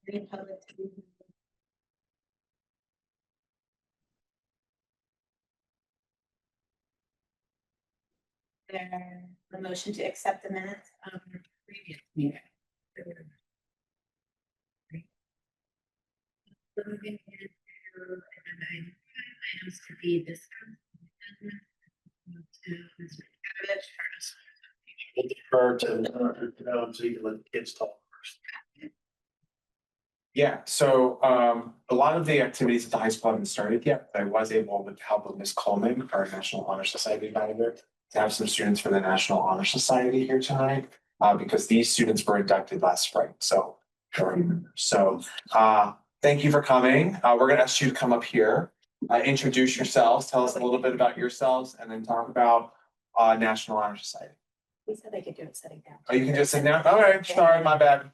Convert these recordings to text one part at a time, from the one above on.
Any public to be there, the motion to accept the minutes of the previous meeting. Moving into agenda items to be discussed. To Mr. Kavich first. We'll defer to, so you can let the kids talk first. Yeah, so a lot of the activities at the high school haven't started yet, but I was able, with the help of Ms. Coleman, our National Honor Society manager, to have some students from the National Honor Society here tonight, because these students were inducted last spring, so. Thank you for coming. We're gonna ask you to come up here, introduce yourselves, tell us a little bit about yourselves, and then talk about National Honor Society. We said they could do it sitting down. Oh, you can just sit down? All right, sorry, my bad.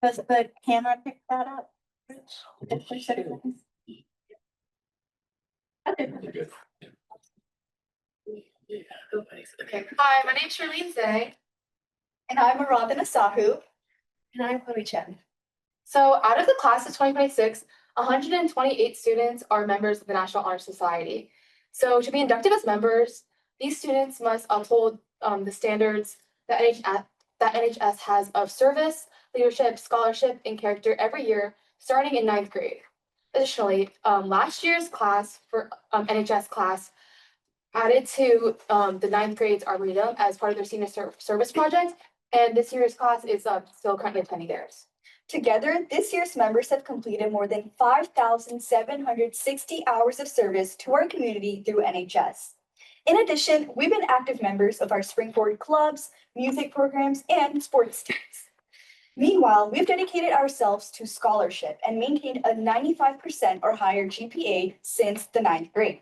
Does the camera pick that up? If we're sitting down? Okay. Good. Okay, hi, my name's Charlene Zay. And I'm Aradhana Sahu. And I'm Chloe Chen. So out of the class of 2026, 128 students are members of the National Honor Society. So to be inducted as members, these students must uphold the standards that NHS has of service, leadership, scholarship, and character every year, starting in 9th grade. Additionally, last year's class for NHS class added to the 9th grades Arboretum as part of their senior service project, and this year's class is still currently attending theirs. Together, this year's members have completed more than 5,760 hours of service to our community through NHS. In addition, we've been active members of our springboard clubs, music programs, and sports teams. Meanwhile, we've dedicated ourselves to scholarship and maintained a 95% or higher GPA since the 9th grade.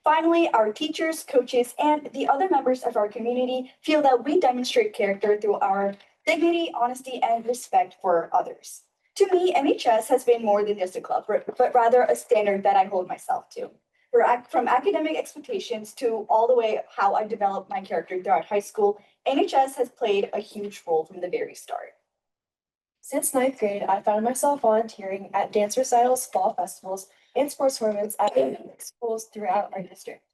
Finally, our teachers, coaches, and the other members of our community feel that we demonstrate character through our dignity, honesty, and respect for others. To me, NHS has been more than just a club, but rather a standard that I hold myself to. From academic expectations to all the way how I developed my character throughout high school, NHS has played a huge role from the very start. Since 9th grade, I found myself volunteering at dance recitals, fall festivals, and sports tournaments at schools throughout our district.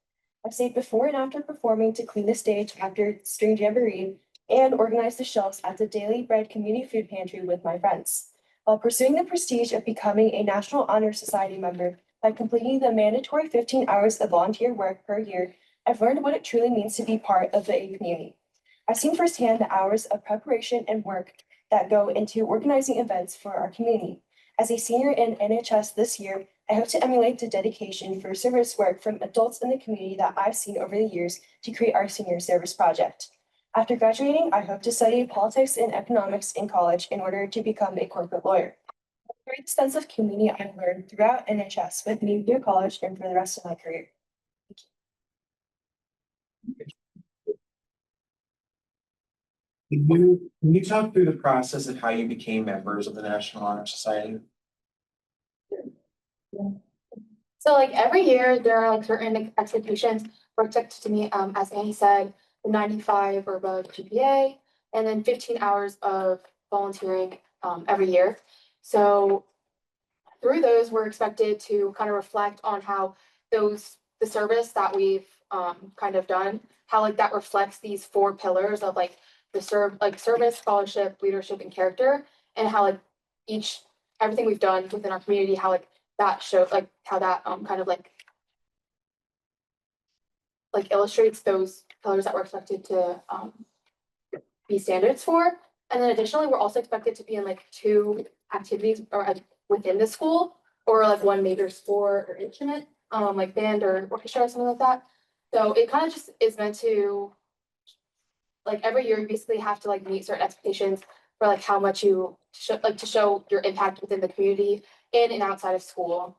I've stayed before and after performing to clean the stage after string jamboree and organize the shelves at the Daily Bread Community Food Pantry with my friends. While pursuing the prestige of becoming a National Honor Society member by completing the mandatory 15 hours of volunteer work per year, I've learned what it truly means to be part of the community. I've seen firsthand the hours of preparation and work that go into organizing events for our community. As a senior in NHS this year, I hope to emulate the dedication for service work from adults in the community that I've seen over the years to create our senior service project. After graduating, I hope to study politics and economics in college in order to become a corporate lawyer. The great sense of community I've learned throughout NHS with me through college and for the rest of my career. Can you talk through the process of how you became members of the National Honor Society? So like every year, there are like certain expectations for expected to meet, as Annie said, the 95 or above GPA, and then 15 hours of volunteering every year. So through those, we're expected to kind of reflect on how the service that we've kind of done, how like that reflects these 4 pillars of like the service, scholarship, leadership, and character, and how like everything we've done within our community, how like that shows like how that kind of like illustrates those pillars that we're expected to be standards for. And then additionally, we're also expected to be in like 2 activities or within the school, or like 1 major sport or instrument, like band or orchestra or something like that. So it kind of just is meant to, like every year you basically have to like meet certain expectations for like how much you to show your impact within the community in and outside of school.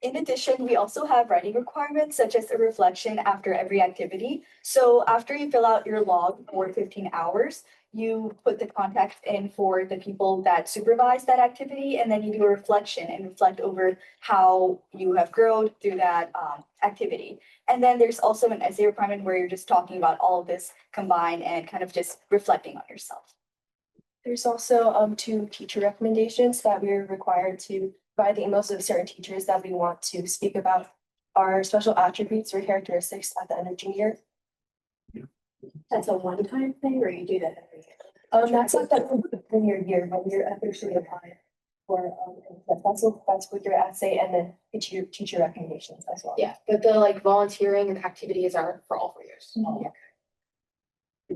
In addition, we also have writing requirements such as a reflection after every activity. So after you fill out your log for 15 hours, you put the context in for the people that supervise that activity, and then you do a reflection and reflect over how you have grown through that activity. And then there's also an essay requirement where you're just talking about all of this combined and kind of just reflecting on yourself. There's also two teacher recommendations that we're required to provide the emails of certain teachers that we want to speak about our special attributes or characteristics at the end of junior year. That's a one-time thing, or you do that every year? That's like that in your year when you're officially applying for that's with your essay and then teacher recommendations as well. Yeah, but the like volunteering and activities are for all 4 years.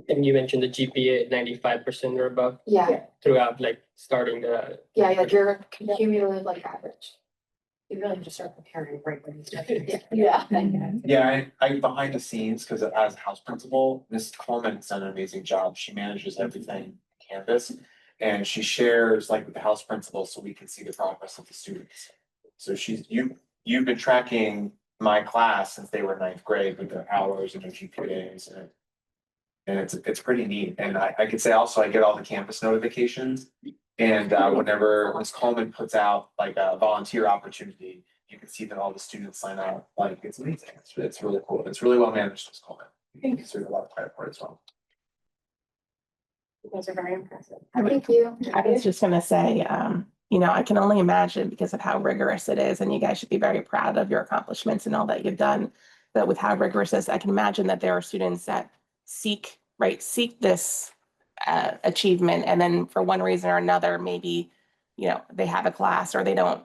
And you mentioned the GPA 95% or above Yeah, throughout, like starting the. yeah, your cumulative like average. You really have to start preparing right when you start. Yeah. Yeah, I behind the scenes, because as house principal, Ms. Coleman has done an amazing job. She manages everything on campus. And she shares like with the house principal so we can see the progress of the students. So you've been tracking my class since they were ninth grade with their hours and their GPAs and it's pretty neat. And I could say also I get all the campus notifications. And whenever Ms. Coleman puts out like a volunteer opportunity, you can see that all the students sign up. Like it's amazing. It's really cool. It's really well managed, Ms. Coleman. You can serve a lot of credit for it as well. You guys are very impressive. Thank you. I was just gonna say, I can only imagine because of how rigorous it is, and you guys should be very proud of your accomplishments and all that you've done. But with how rigorous it is, I can imagine that there are students that seek this achievement, and then for one reason or another, maybe, they have a class or they don't,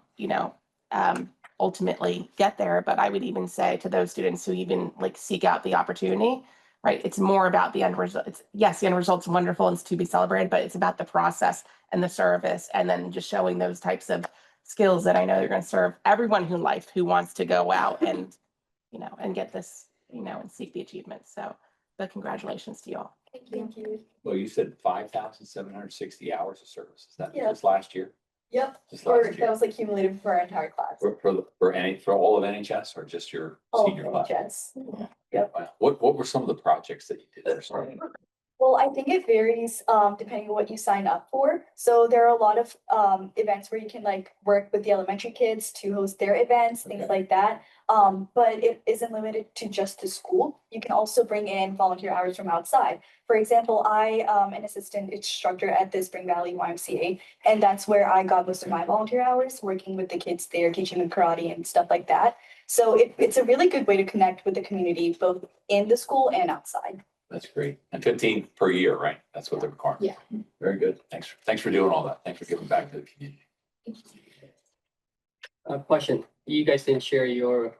ultimately get there. But I would even say to those students who even like seek out the opportunity, right? It's more about the end result. Yes, the end result's wonderful and it's to be celebrated, but it's about the process and the service, and then just showing those types of skills that I know you're going to serve everyone who wants to go out and, and get this, and seek the achievement. So, but congratulations to you all. Thank you. Well, you said 5,760 hours of service. Is that Yeah. just last year? Yep, Just or last that year? was like cumulative for our entire class. For all of NHS or just your All senior class? Yes. Wow. What were some of the projects that you did for starting? Well, I think it varies depending on what you sign up for. So there are a lot of events where you can like work with the elementary kids to host their events, things Okay. like that. But it isn't limited to just the school. You can also bring in volunteer hours from outside. For example, I am an assistant instructor at the Spring Valley YMCA, and that's where I got most of my volunteer hours, working with the kids there, teaching them karate and stuff like that. So it's a really good way to connect with the community, both in the school and outside. That's great. And 15 per year, right? That's what the requirement. Yeah. Very good. Thanks for doing all that. Thanks for giving back to the community. Question, you guys didn't share your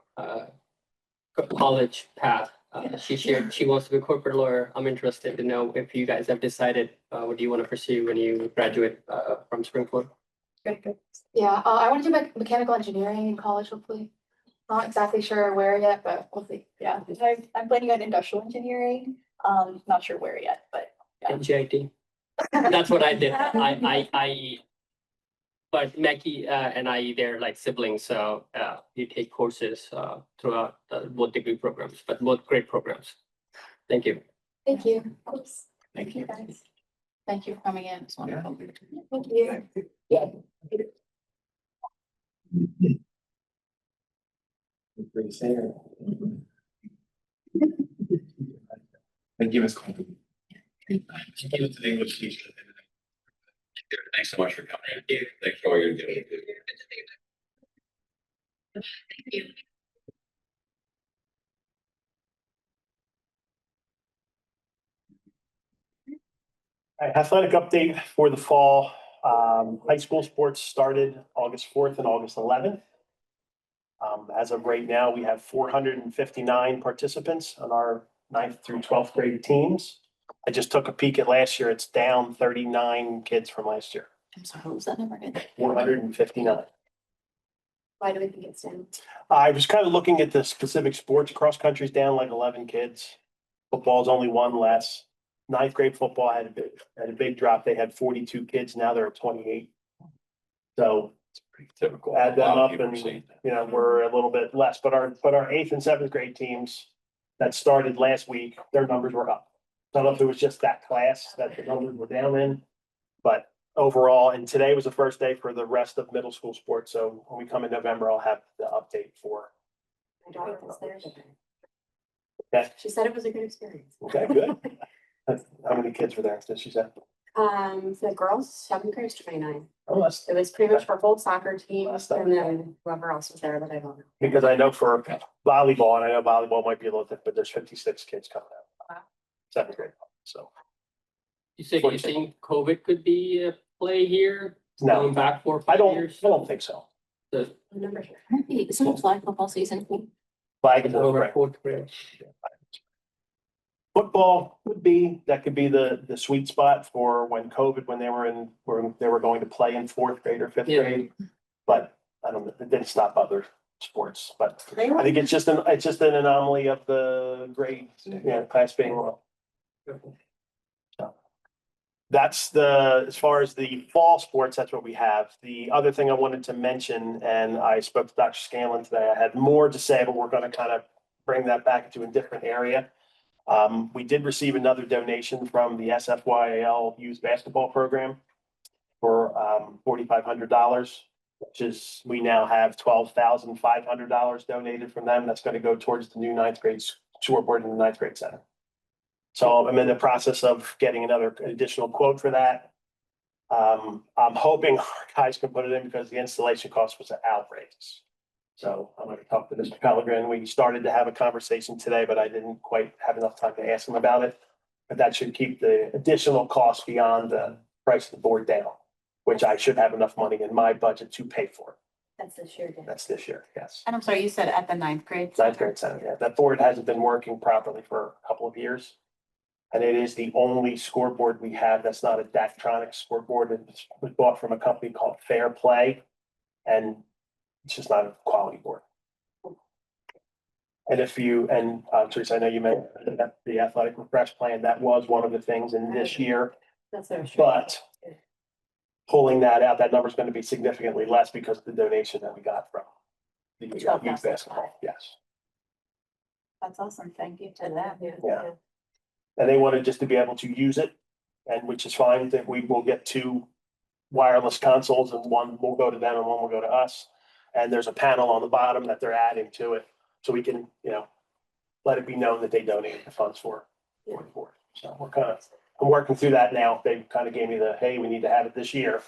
college path. She wants to be a corporate lawyer. I'm interested to know if you guys have decided what do you want to pursue when you graduate from Springfield? Yeah, I want to do mechanical engineering in college, hopefully. Not exactly sure where yet, but we'll see. Yeah, I'm planning on industrial engineering. Not sure where yet, but yeah. GIT. That's what I did. But Mackie and I, they're like siblings, so you take courses throughout both degree programs, but both great programs. Thank you. Thank you. Thank you. Guys. Thank you for coming in. It's wonderful. Thank you. Great to see her. Thank you, Ms. Coleman. Thanks so much for coming. Thanks for all you're doing. Thank you. Athletic update for the fall. High school sports started August 4th and August 11th. As of right now, we have 459 participants on our 9th through 12th grade teams. I just took a peek at last year. It's down 39 kids from last year. I'm sorry, what was that number again? 459. Why do we think it's down? I was kind of looking at the specific sports. Cross country's down like 11 kids. Football's only one less. 9th grade football had a big drop. They had 42 kids. Now they're at 28. So It's pretty typical. add A them lot of up people are and, saying that. we're a little bit less, but our 8th and 7th grade teams that started last week, their numbers were up. I don't know if it was just that class that the numbers were down in, but overall, and today was the first day for the rest of middle school sports. So when we come in November, I'll have the update for. My daughter was there today. Okay. She said it was a good experience. Okay, good. How many kids were there, did she say? For the girls, 7th grade is 29. Oh, that's It was pretty much for whole soccer team Last time. and then whoever else was there, but I don't know. because I know for volleyball, and I know volleyball might be a little different, but there's 56 kids coming out. Wow. 7th grade, so. You think COVID could be a play here? No. Going back 4 or I 5 don't, years? I don't think so. The Number here. Isn't flag football season? Flag and over right. 4th grade. Football that could be the sweet spot for when COVID, when they were going to play in 4th grade or 5th Yeah. grade. But I don't know, it didn't stop other sports, but I think it's just an anomaly of the grade, class being low. So that's as far as the fall sports, that's what we have. The other thing I wanted to mention, and I spoke to Dr. Scanlon today, I had more to say, but we're going to kind of bring that back into a different area. We did receive another donation from the SFYAL youth basketball program for $4,500, which is, we now have $12,500 donated from them. That's going to go towards the new 9th grade scoreboard in the 9th grade center. So I'm in the process of getting another additional quote for that. I'm hoping our guys can put it in because the installation cost was outrageous. So I'm going to talk to Mr. Pellegrin. We started to have a conversation today, but I didn't quite have enough time to ask him about it. But that should keep the additional cost beyond the price of the board down, which I should have enough money in my budget to pay for. That's this year. That's this year, yes. And I'm sorry, you said at the 9th grade? 9th grade center, yeah. That board hasn't been working properly for a couple of years. And it is the only scoreboard we have that's not a Daktronics scoreboard. It was bought from a company called Fair Play. And it's just not a quality board. And Teresa, I know you mentioned that the athletic refresh plan, that was one of the things in this year, That's what I was but pulling that out, that number is going to be significantly less because of the donation that we got from the youth basketball, yes. That's awesome. Thank you to them. Yeah. And they wanted just to be able to use it, and which is fine, that we will get 2 wireless consoles and one will go to them and one will go to us. And there's a panel on the bottom that they're adding to it, so we can, let it be known that they donated the funds for the board. So I'm working through that now. They kind of gave me hey, we need to have it this year.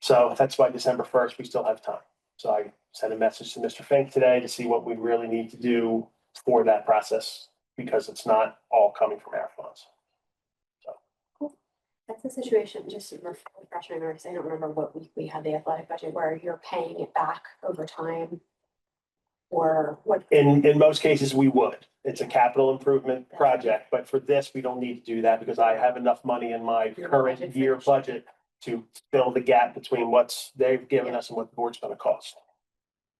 So that's by December 1st, we still have time. So I sent a message to Mr. Fink today to see what we really need to do for that process, because it's not all coming from our funds. That's a situation, just to refresh my memory, because I don't remember what we had the athletic budget where you're paying it back over time. Or what? In most cases, we would. It's a capital improvement project, but for this, we don't need to do that because I have enough money in my current year budget to fill the gap between what they've given us and what the board's going to cost.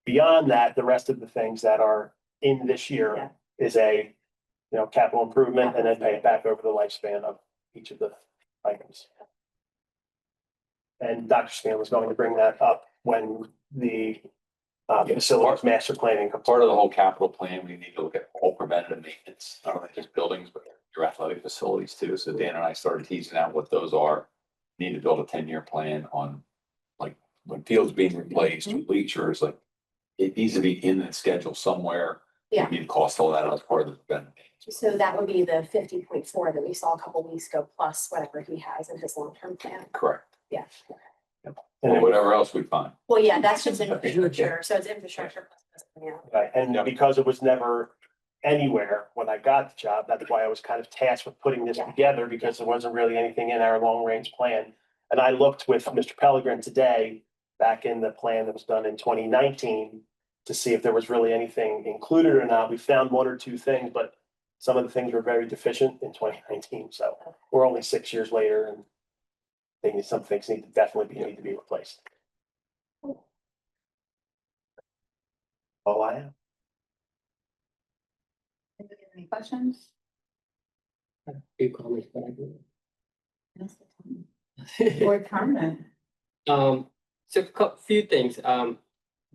Beyond that, the rest of the things that are in this year is a, capital improvement, and then pay it back over the lifespan of each of the items. And Dr. Scan was going to bring that up when the facilities master planning comes. Part of the whole capital plan, we need to look at all preventative maintenance, not only just buildings, but your athletic facilities too. So Dan and I started teasing out what those are. Need to build a 10-year plan on, like, when fields being replaced, bleachers, like, it needs to be in the schedule somewhere. Yeah. We need to cost all that as part of the preventative maintenance. So that would be the 50.4 that we saw a couple weeks ago, plus whatever he has in his long-term plan. Correct. Yeah. And whatever else we find. Well, yeah, that's just infrastructure. So it's infrastructure. Yeah. Right, and because it was never anywhere when I got the job, that's why I was kind of tasked with putting this together, because there wasn't really anything in our long-range plan. And I looked with Mr. Pellegrin today, back in the plan that was done in 2019, to see if there was really anything included or not. We found 1 or 2 things, but some of the things were very deficient in 2019. So we're only 6 years later, and some things need to be replaced. All I have. Any questions? Few comments, but I do. Board comment. So few things.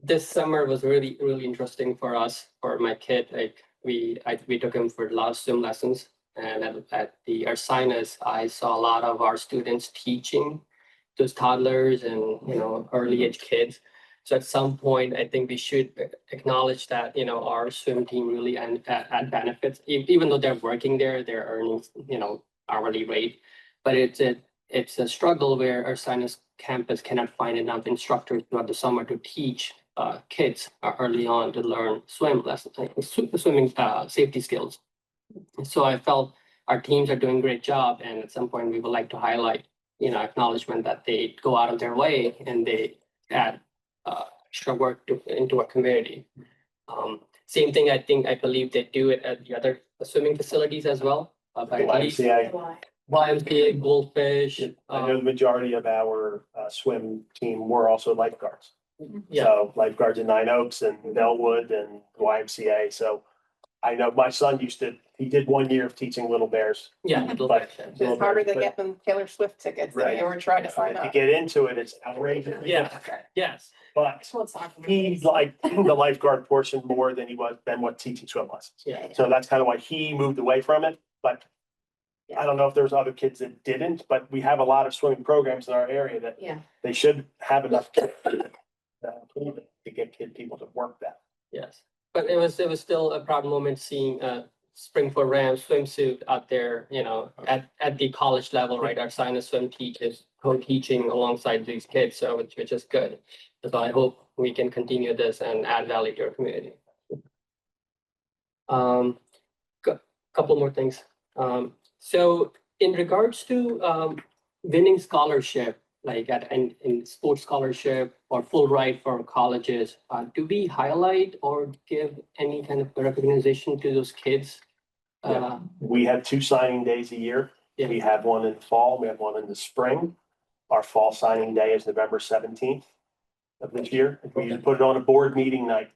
This summer was really, really interesting for us, for my kid. Like we took him for a lot of swim lessons, and at the Ursinus, I saw a lot of our students teaching those toddlers and early age kids. So at some point, I think we should acknowledge that our swim team really add benefits, even though they're working there, they're earning hourly rate, but it's a struggle where our Sinus campus cannot find enough instructors throughout the summer to teach kids early on to learn swim lessons, swimming safety skills. So I felt our teams are doing a great job, and at some point we would like to highlight, acknowledgement that they go out of their way and they add extra work into our community. Same thing, I believe they do it at the other swimming facilities as well. But at least YMCA. YMCA, Goldfish. I know the majority of our swim team were also lifeguards. Yeah, So lifeguards in Nine Oaks and Bellwood and YMCA. So I know my son he did 1 year of teaching Little Bears. yeah. But It's harder to get them Taylor Swift tickets than they were trying to sign to up. get into it, it's outrageous. Yeah. Yes. But he liked the lifeguard portion more than what teaching swim lessons. Yeah. So that's kind of why he moved away from it, but I don't know if there's other kids that didn't, but we have a lot of swimming programs in our area that Yeah. they should have enough to get people to work that. Yes, but it was still a proud moment seeing Springfield Rams swimsuit out there, at the college level, right? Our Sinus swim teachers co-teaching alongside these kids, so which is good. So I hope we can continue this and add value to our community. Couple more things. So in regards to winning scholarship, like in sports scholarship or full ride for colleges, do we highlight or give any kind of recognition to those kids? We have 2 signing days a year. Yeah. We have one in the fall, we have one in the spring. Our fall signing day is November 17th of this year. We put it on a board meeting night.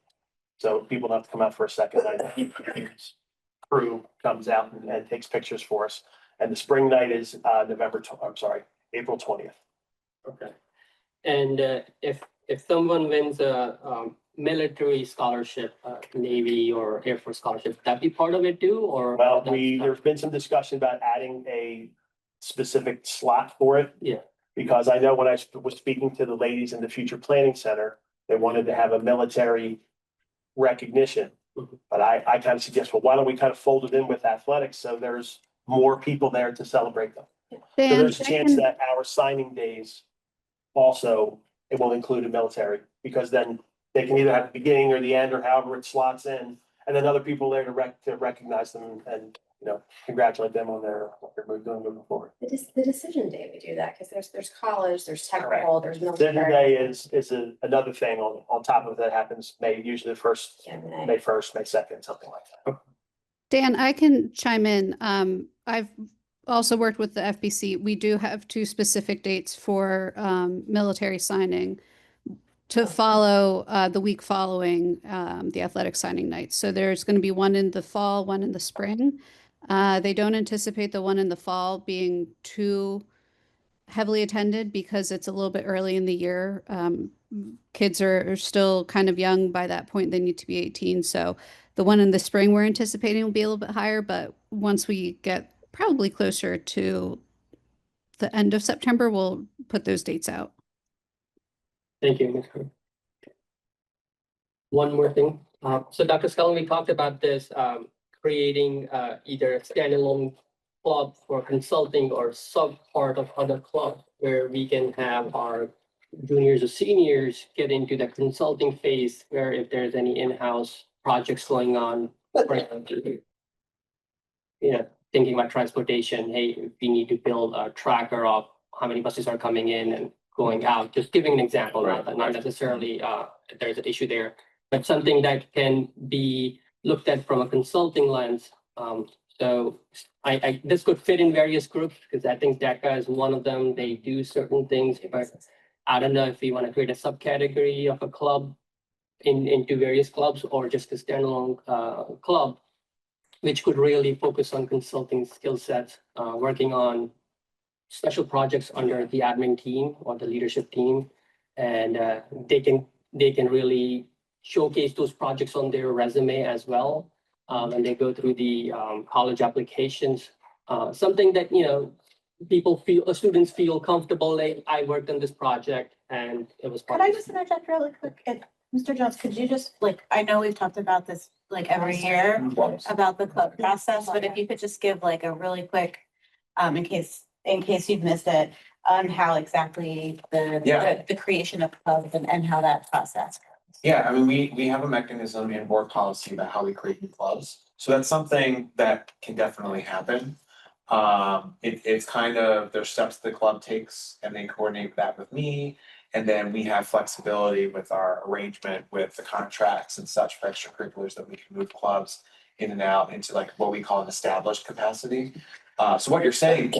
So people don't have to come out for a second night. Crew comes out and takes pictures for us. And the spring night is April 20th. Okay. And if someone wins a military scholarship, Navy or Air Force scholarship, that be part of it too, or? Well, there's been some discussion about adding a specific slot for it. Yeah. Because I know when I was speaking to the ladies in the Future Planning Center, they wanted to have a military recognition. Mhm. But I kind of suggest, well, why don't we kind of fold it in with athletics so there's more people there to celebrate them? So Dan, there's a chance that our signing days also, it will include a military, because then they can either have the beginning or the end or however it slots in. And then other people there to recognize them and, congratulate them on what they're doing moving forward. The decision day, we do that because there's college, there's technical, there's Decision military. day is another thing on top of that happens usually the first, Yeah, May 1st, May 2nd, something like that. Dan, I can chime in. I've also worked with the FBC. We do have 2 specific dates for military signing to follow the week following the athletic signing night. So there's going to be one in the fall, one in the spring. They don't anticipate the one in the fall being too heavily attended because it's a little bit early in the year. Kids are still kind of young by that point. They need to be 18. So the one in the spring we're anticipating will be a little bit higher, but once we get probably closer to the end of September, we'll put those dates out. Thank you, Ms. Kerr. One more thing. So Dr. Scully, we talked about this, creating either a standalone club for consulting or sub part of other clubs where we can have our juniors or seniors get into the consulting phase, where if there's any in-house projects going on, for example, thinking about transportation, hey, we need to build a tracker of how many buses are coming in and going out, just giving an example, not necessarily there's an issue there, but something that can be looked at from a consulting lens. So this could fit in various groups because I think DECA is one of them. They do certain things, but I don't know if we want to create a subcategory of a club into various clubs or just a standalone club, which could really focus on consulting skill sets, working on special projects under the admin team or the leadership team. And they can really showcase those projects on their resume as well. When they go through the college applications, something that, students feel comfortable, like I worked on this project and it was. Could I just interject really quick? Mr. Jones, could you just I know we've talked about this every year about the club process, but if you could just give a really quick, in case in case you've missed it, on how exactly Yeah. the creation of clubs and how that process. Yeah, I mean, we have a mechanism in board policy about how we create new clubs, so that's something that can definitely happen. It's kind of, there's steps the club takes and they coordinate that with me. And then we have flexibility with our arrangement with the contracts and such for extracurriculars that we can move clubs in and out into like what we call an established capacity. So what you're saying,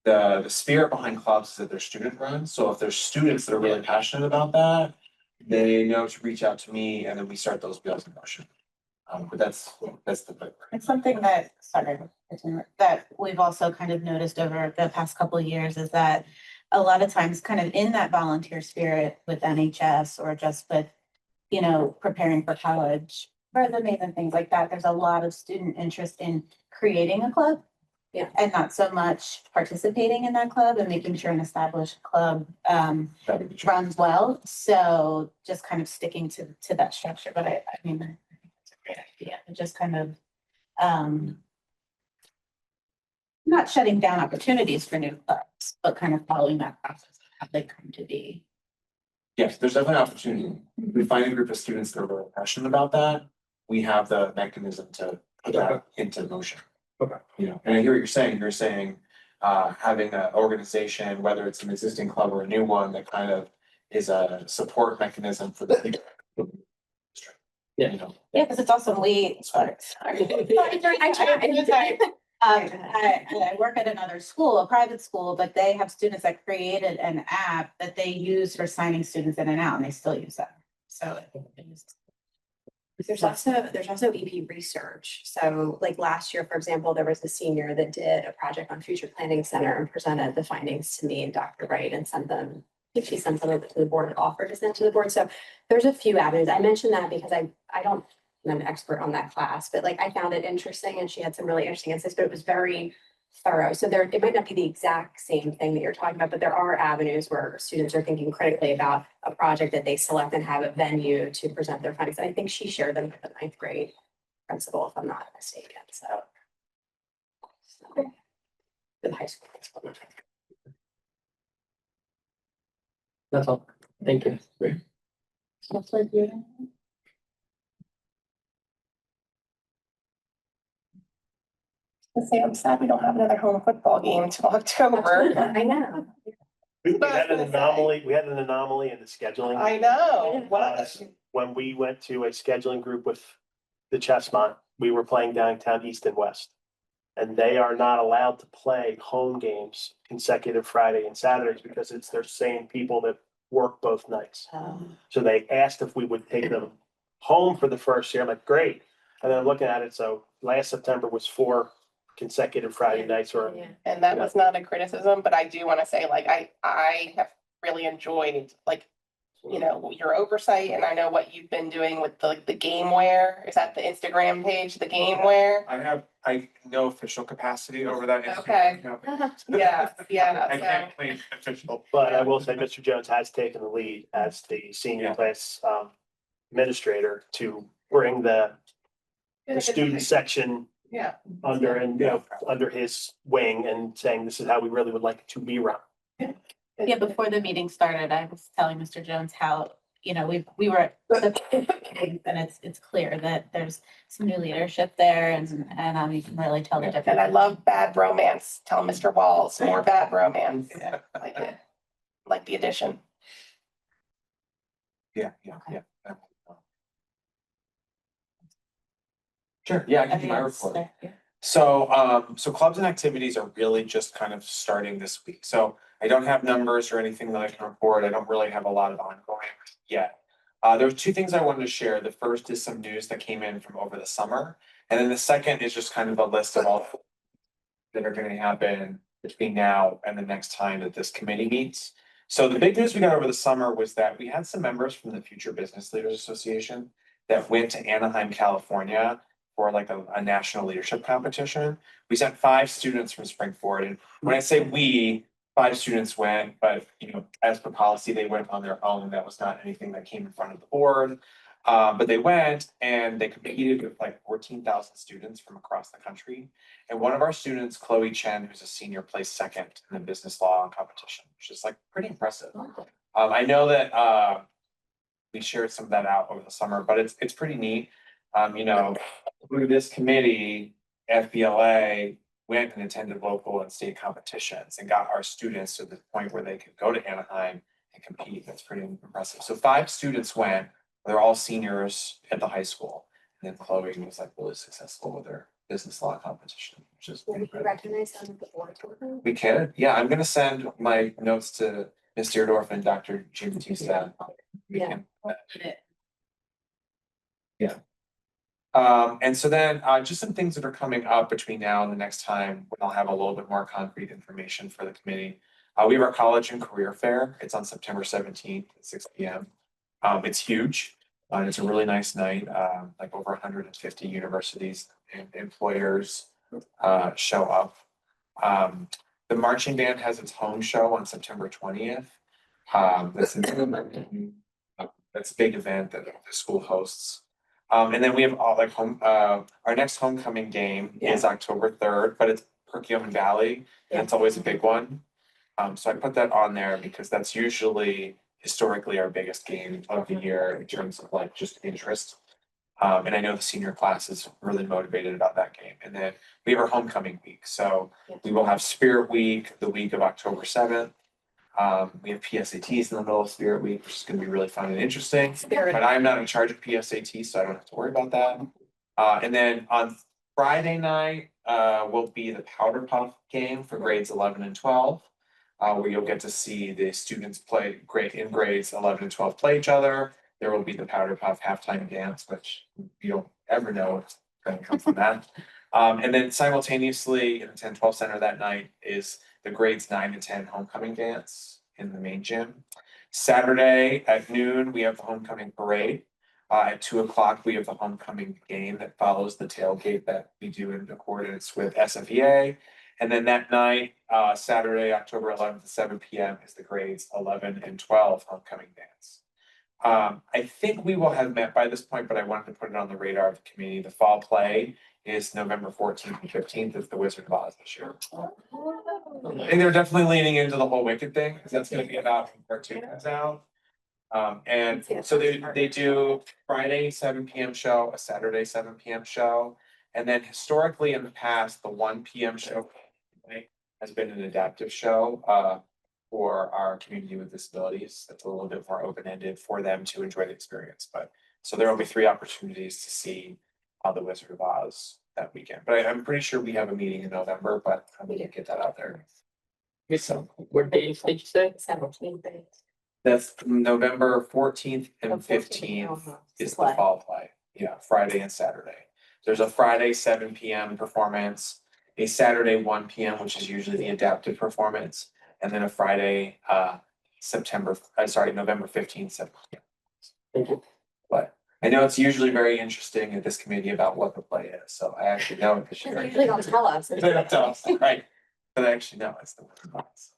the spirit behind clubs is that they're student run, so if there's students that are really passionate about that, they know to reach out to me and then we start those wheels in motion. But that's the. It's something that, sorry, that we've also kind of noticed over the past couple of years is that a lot of times kind of in that volunteer spirit with NHS or just with, you know, preparing for college, resumes and things like that, there's a lot of student interest in creating a club. Yeah. And not so much participating in that club and making sure an established club runs well. So just kind of sticking to that structure, but I mean, I think it's a great idea. And just kind of not shutting down opportunities for new clubs, but kind of following that process of how they come to be. Yes, there's definitely opportunity. We find a group of students that are really passionate about that. We have the mechanism to put that into motion. Okay. You know, and I hear what you're saying. You're saying having an organization, whether it's an existing club or a new one, that kind of is a support mechanism for the. Yeah. You know. Yeah, because it's awesome. Sorry. I work at another school, a private school, but they have students that created an app that they use for signing students in and out, and they still use that. So. There's also EP research. So like last year, for example, there was a senior that did a project on Future Planning Center and presented the findings to me and Dr. Wright and sent them. I think she sent them over to the board and offered to send to the board. So there's a few avenues. I mentioned that because I'm an expert on that class, but like I found it interesting and she had some really interesting insights, but it was very thorough. So it might not be the exact same thing that you're talking about, but there are avenues where students are thinking critically about a project that they select and have a venue to present their findings. And I think she shared them with the 9th grade principal, if I'm not mistaken. So the high school principal. That's all. Thank you. Great. I'm sad we don't have another home football game till October. I know. We had an anomaly, in the scheduling. I know. When we went to a scheduling group with the Chestnut, we were playing downtown East and West. And they are not allowed to play home games consecutive Friday and Saturdays because it's their same people that work both nights. So they asked if we would take them home for the first year. I'm like, great. And then I'm looking at it, so last September was 4 consecutive Friday nights or. And that was not a criticism, but I do want to say, like, I have really enjoyed, like, you know, your oversight, and I know what you've been doing with the GameWare. Is that the Instagram page, the GameWare? I no official capacity over that. Okay. Yeah, I so, can't claim official. But I will say, Mr. Jones has taken the lead as the senior class administrator to bring the student section yeah, under and, you know, under his wing and saying, this is how we really would like it to be run. Yeah, before the meeting started, I was telling Mr. Jones how, you know, we were at the and it's clear that there's some new leadership there and you can really tell the difference. and I love bad romance. Tell Mr. Walls more bad romance. Like it, like the addition. Yeah. Sure, yeah, I can do my report. So clubs and activities are really just kind of starting this week. So I don't have numbers or anything that I can report. I don't really have a lot of ongoing yet. There were 2 things I wanted to share. The first is some news that came in from over the summer. And then the second is just kind of a list of all that are going to happen between now and the next time that this committee meets. So the big news we got over the summer was that we had some members from the Future Business Leaders Association that went to Anaheim, California for like a national leadership competition. We sent 5 students from Springford. And when I say we, 5 students went, but you know, as per policy, they went on their own. That was not anything that came in front of the board. But they went and they competed with like 14,000 students from across the country. And one of our students, Chloe Chen, who's a senior, placed second in the business law competition, which is like pretty impressive. I know that we shared some of that out over the summer, but it's pretty neat. You know, through this committee, FBLA went and attended local and state competitions and got our students to the point where they could go to Anaheim and compete. That's pretty impressive. So 5 students went. They're all seniors at the high school. And then Chloe was like really successful with her business law competition, which is Will we incredible. recognize them at the board tour? We can, yeah, I'm gonna send my notes to Ms. Deerdorf and Dr. Jim Batista. We Yeah. can. Yeah. And so then, just some things that are coming up between now and the next time, when I'll have a little bit more concrete information for the committee. We have our college and career fair. It's on September 17th at 6 p.m. It's huge. It's a really nice night. Like over 150 universities and employers show up. The marching band has its home show on September 20th. That's a big event that the school hosts. And then we have all like our next homecoming game is October 3rd, but it's Perkiomen Valley, and it's always a big one. So I put that on there because that's usually historically our biggest game of the year in terms of like just interest. And I know the senior class is really motivated about that game. And then we have our homecoming week. So we will have Spirit Week, the week of October 7th. We have PSATs in the middle of Spirit Week, which is gonna be really fun and interesting. But I'm not in charge of PSAT, so I don't have to worry about that. And then on Friday night, will be the Powder Puff game for grades 11 and 12. Where you'll get to see the students play in grades 11 and 12 play each other. There will be the Powder Puff halftime dance, which you don't ever know what's gonna come from that. And then simultaneously in the 10-12 center that night is the grades 9 and 10 homecoming dance in the main gym. Saturday at noon, we have the homecoming parade. At 2 o'clock, we have the homecoming game that follows the tailgate that we do in accordance with SFEA. And then that night, Saturday, October 11th at 7 p.m. is the grades 11 and 12 homecoming dance. I think we will have met by this point, but I wanted to put it on the radar of the community. The fall play is November 14th and 15th is the Wizard of Oz this year. And they're definitely leaning into the whole Wicked thing, because that's gonna be about when cartoon comes out. And so they do Friday 7 p.m. show, a Saturday 7 p.m. show. And then historically in the past, the 1 p.m. show has been an adaptive show for our community with disabilities. That's a little bit more open-ended for them to enjoy the experience. But so there will be 3 opportunities to see the Wizard of Oz that weekend. But I'm pretty sure we have a meeting in November, but we didn't get that out there. So What days did you say? 17th. that's November 14th and Oh, 15th 14th, is the play. fall play. Yeah, Friday and Saturday. There's a Friday 7 p.m. performance, a Saturday 1 p.m., which is usually the adaptive performance, and then a Friday November 15th, 7 p.m. Thank you. But I know it's usually very interesting at this committee about what the play is, so I actually know it this year. They usually don't tell us. They don't tell us, right? But I actually know it's the Wizard of Oz.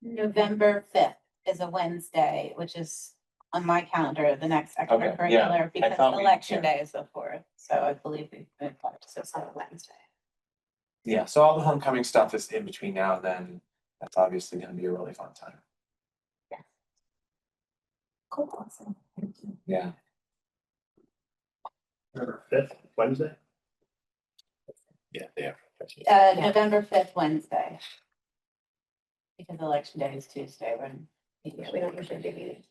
November 5th is a Wednesday, which is on my calendar, the next yeah. extracurricular, because thought we- election yeah. day is the 4th, so I believe we've been So it's on a Wednesday. Yeah, so all the homecoming stuff is in between now and then. That's obviously gonna be a really fun time. Cool, awesome. Yeah. November 5th, Wednesday. Yeah. November 5th, Wednesday. Because election day is Tuesday when. Yeah, we don't usually do meetings.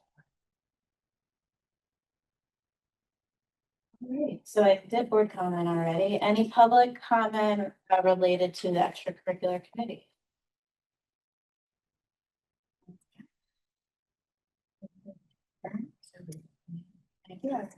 Alright, so I did board comment already. Any public comment related to the extracurricular committee? Thank you.